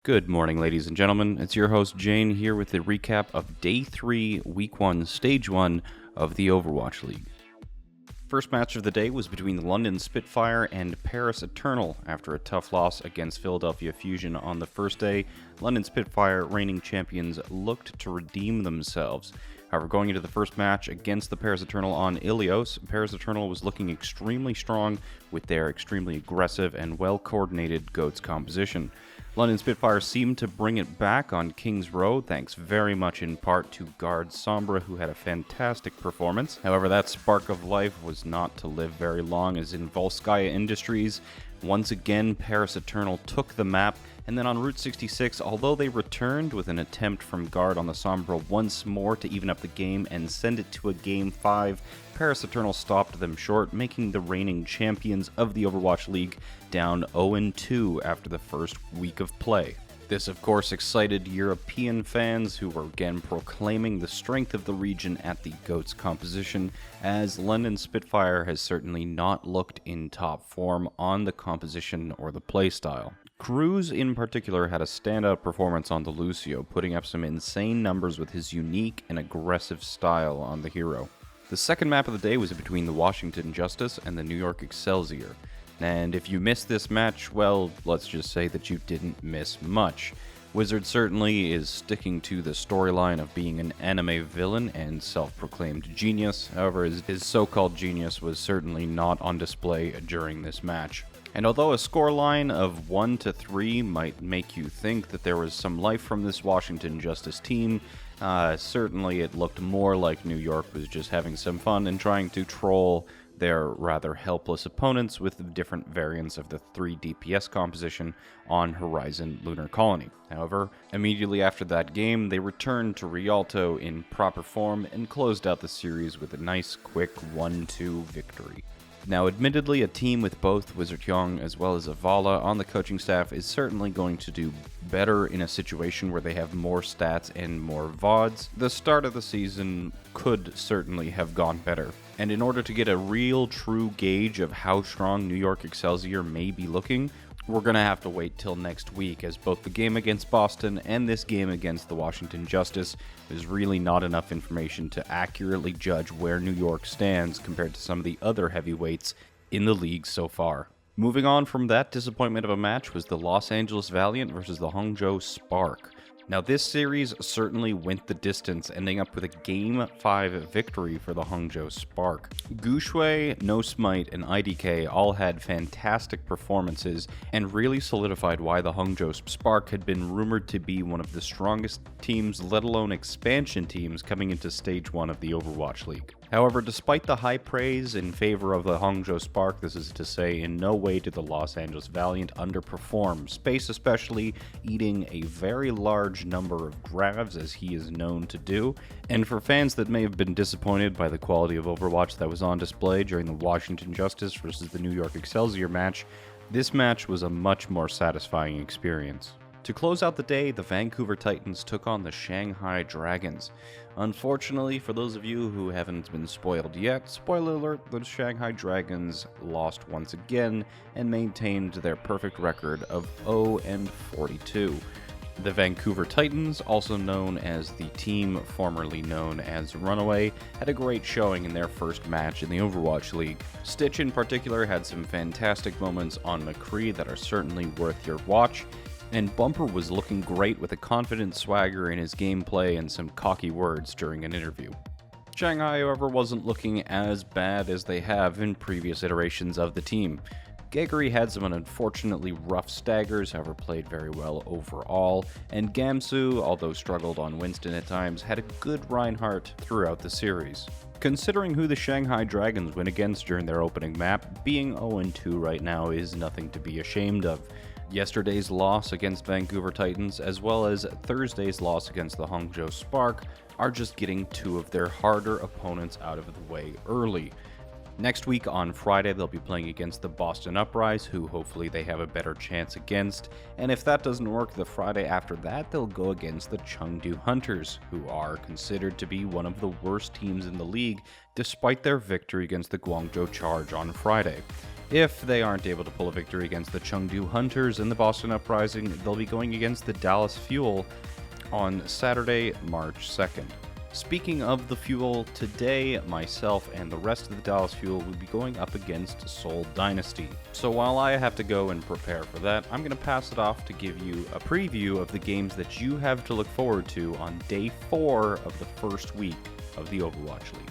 Good morning, ladies and gentlemen. It's your host, Jayne, here with the recap of Day 3, Week 1, Stage 1 of the Overwatch League. First match of the day was between the London Spitfire and Paris Eternal. After a tough loss against Philadelphia Fusion on the first day, London Spitfire, reigning champions, looked to redeem themselves. However, going into the first match against the Paris Eternal on Ilios, Paris Eternal was looking extremely strong with their extremely aggressive and well-coordinated GOATS composition. London Spitfire seemed to bring it back on King's Road, thanks very much in part to guard Sombra, who had a fantastic performance. However, that spark of life was not to live very long, as in Volskaya Industries, once again Paris Eternal took the map, and then on Route 66, although they returned with an attempt from guard on the Sombra once more to even up the game and send it to a Game 5, Paris Eternal stopped them short, making the reigning champions of the Overwatch League down 0-2 after the first week of play. This, of course, excited European fans who were again proclaiming the strength of the region at the GOATS composition, as London Spitfire has certainly not looked in top form on the composition or the playstyle. Cruz, in particular, had a standout performance on the Lucio, putting up some insane numbers with his unique and aggressive style on the hero. The second map of the day was between the Washington Justice and the New York Excelsior. And if you missed this match, well, let's just say that you didn't miss much. Wizard certainly is sticking to the storyline of being an anime villain and self-proclaimed genius. However, his so-called genius was certainly not on display during this match. And although a scoreline of 1-3 might make you think that there was some life from this Washington Justice team, certainly it looked more like New York was just having some fun and trying to troll their rather helpless opponents with different variants of the 3 DPS composition on Horizon Lunar Colony. However, immediately after that game, they returned to Rialto in proper form and closed out the series with a nice, quick 1-2 victory. Now, admittedly, a team with both Wizard Young as well as Avala on the coaching staff is certainly going to do better in a situation where they have more stats and more VODs. The start of the season could certainly have gone better. And in order to get a real true gauge of how strong New York Excelsior may be looking, we're going to have to wait till next week, as both the game against Boston and this game against the Washington Justice is really not enough information to accurately judge where New York stands compared to some of the other heavyweights in the league so far. Moving on from that disappointment of a match was the Los Angeles Valiant versus the Hangzhou Spark. Now, this series certainly went the distance, ending up with a Game 5 victory for the Hangzhou Spark. Gushui, No Smite, and IDK all had fantastic performances and really solidified why the Hangzhou Spark had been rumored to be one of the strongest teams, let alone expansion teams, coming into Stage 1 of the Overwatch League. However, despite the high praise in favor of the Hangzhou Spark, this is to say, in no way did the Los Angeles Valiant underperform, Space especially eating a very large number of grabs, as he is known to do. And for fans that may have been disappointed by the quality of Overwatch that was on display during the Washington Justice versus the New York Excelsior match, this match was a much more satisfying experience. To close out the day, the Vancouver Titans took on the Shanghai Dragons. Unfortunately, for those of you who haven't been spoiled yet, spoiler alert, the Shanghai Dragons lost once again and maintained their perfect record of 0-42. The Vancouver Titans, also known as the team formerly known as Runaway, had a great showing in their first match in the Overwatch League. Stitch in particular had some fantastic moments on McCree that are certainly worth your watch, and Bumper was looking great with a confident swagger in his gameplay and some cocky words during an interview. Shanghai, however, wasn't looking as bad as they have in previous iterations of the team. Gregory had some unfortunately rough staggers, however played very well overall, and Gamsu, although struggled on Winston at times, had a good Reinhardt throughout the series. Considering who the Shanghai Dragons went against during their opening map, being 0-2 right now is nothing to be ashamed of. Yesterday's loss against Vancouver Titans, as well as Thursday's loss against the Hangzhou Spark, are just getting two of their harder opponents out of the way early. Next week on Friday, they'll be playing against the Boston Uprise, who hopefully they have a better chance against. And if that doesn't work, the Friday after that, they'll go against the Chengdu Hunters, who are considered to be one of the worst teams in the league, despite their victory against the Guangzhou Charge on Friday. If they aren't able to pull a victory against the Chengdu Hunters and the Boston Uprising, they'll be going against the Dallas Fuel on Saturday, March 2nd. Speaking of the Fuel, today myself and the rest of the Dallas Fuel will be going up against Seoul Dynasty. So while I have to go and prepare for that, I'm going to pass it off to give you a preview of the games that you have to look forward to on day 4 of the first week of the Overwatch League.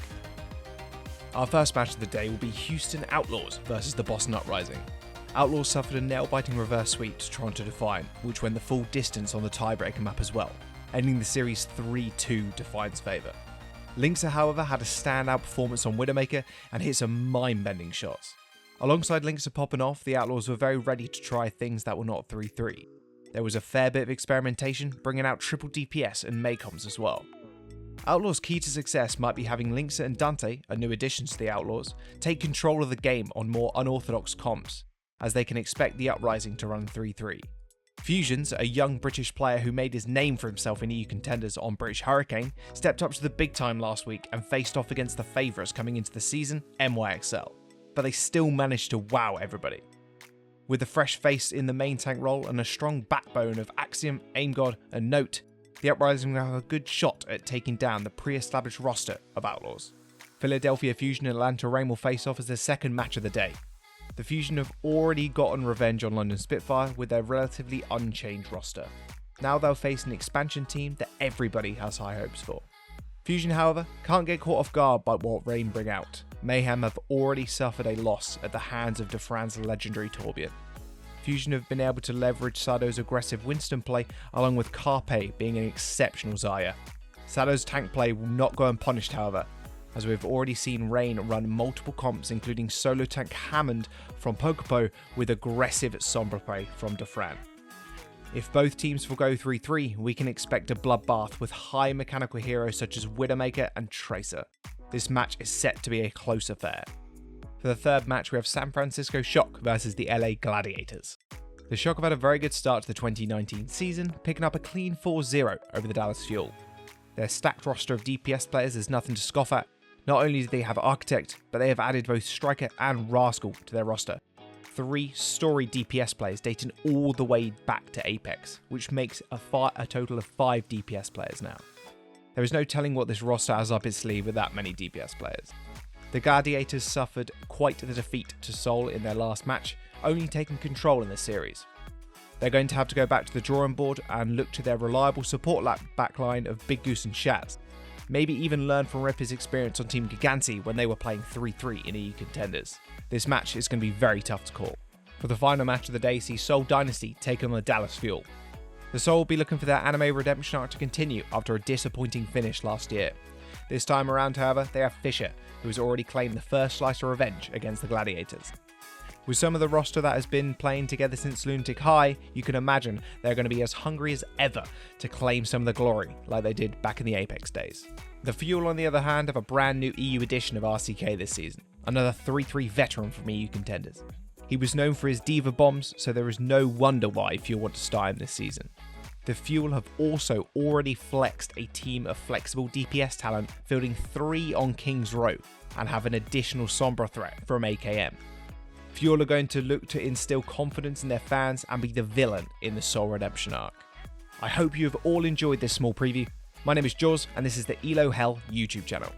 Our first match of the day will be Houston Outlaws versus the Boston Uprising. Outlaws suffered a nail-biting reverse sweep to Toronto Defiant, which went the full distance on the tiebreaker map as well, ending the series 3-2 Defiant's favour. Lynxer, however, had a standout performance on Widowmaker and hit some mind-bending shots. Alongside Lynxer popping off, the Outlaws were very ready to try things that were not 3-3. There was a fair bit of experimentation, bringing out triple DPS and Maycoms as well. Outlaws' key to success might be having Lynxer and Dante, a new additions to the Outlaws, take control of the game on more unorthodox comps, as they can expect the Uprising to run 3-3. Fusions, a young British player who made his name for himself in EU contenders on British Hurricane, stepped up to the big time last week and faced off against the favourites coming into the season, NYXL, but they still managed to wow everybody. With a fresh face in the main tank role and a strong backbone of Axiom, AimGod and Note, the Uprising will have a good shot at taking down the pre-established roster of Outlaws. Philadelphia Fusion and Atlanta Reign will face off as their second match of the day. The Fusion have already gotten revenge on London Spitfire with their relatively unchanged roster. Now they'll face an expansion team that everybody has high hopes for. Fusion, however, can't get caught off guard by what Reign bring out. Mayhem have already suffered a loss at the hands of Defran's legendary Torbjorn. Fusion have been able to leverage Sado's aggressive Winston play along with Carpe being an exceptional Zarya. Sado's tank play will not go unpunished, however, as we've already seen Reign run multiple comps including solo tank Hammond from Pocopo with aggressive Sombra play from Defran. If both teams will go 3-3, we can expect a bloodbath with high mechanical heroes such as Widowmaker and Tracer. This match is set to be a close affair. For the third match, we have San Francisco Shock versus the LA Gladiators. The Shock have had a very good start to the 2019 season, picking up a clean 4-0 over the Dallas Fuel. Their stacked roster of DPS players is nothing to scoff at. Not only do they have Architect, but they have added both Striker and Rascal to their roster. 3 storied DPS players dating all the way back to Apex, which makes a total of 5 DPS players now. There is no telling what this roster has up its sleeve with that many DPS players. The Gladiators suffered quite the defeat to Seoul in their last match, only taking control in the series. They're going to have to go back to the drawing board and look to their reliable support backline of Big Goose and Shaz. Maybe even learn from Ripper's experience on Team Giganti when they were playing 3-3 in EU contenders. This match is going to be very tough to call. For the final match of the day, see Seoul Dynasty take on the Dallas Fuel. The Seoul will be looking for their anime redemption arc to continue after a disappointing finish last year. This time around, however, they have Fisher, who has already claimed the first slice of revenge against the Gladiators. With some of the roster that has been playing together since Lunatic High, you can imagine they're going to be as hungry as ever to claim some of the glory like they did back in the Apex days. The Fuel, on the other hand, have a brand new EU edition of RCK this season, another 3-3 veteran from EU contenders. He was known for his diva bombs, so there is no wonder why Fuel want to start him this season. The Fuel have also already flexed a team of flexible DPS talent, fielding 3 on King's Row, and have an additional Sombra threat from AKM. Fuel are going to look to instill confidence in their fans and be the villain in the Seoul Redemption arc. I hope you have all enjoyed this small preview. My name is Jaws, and this is the Elo Hell YouTube channel.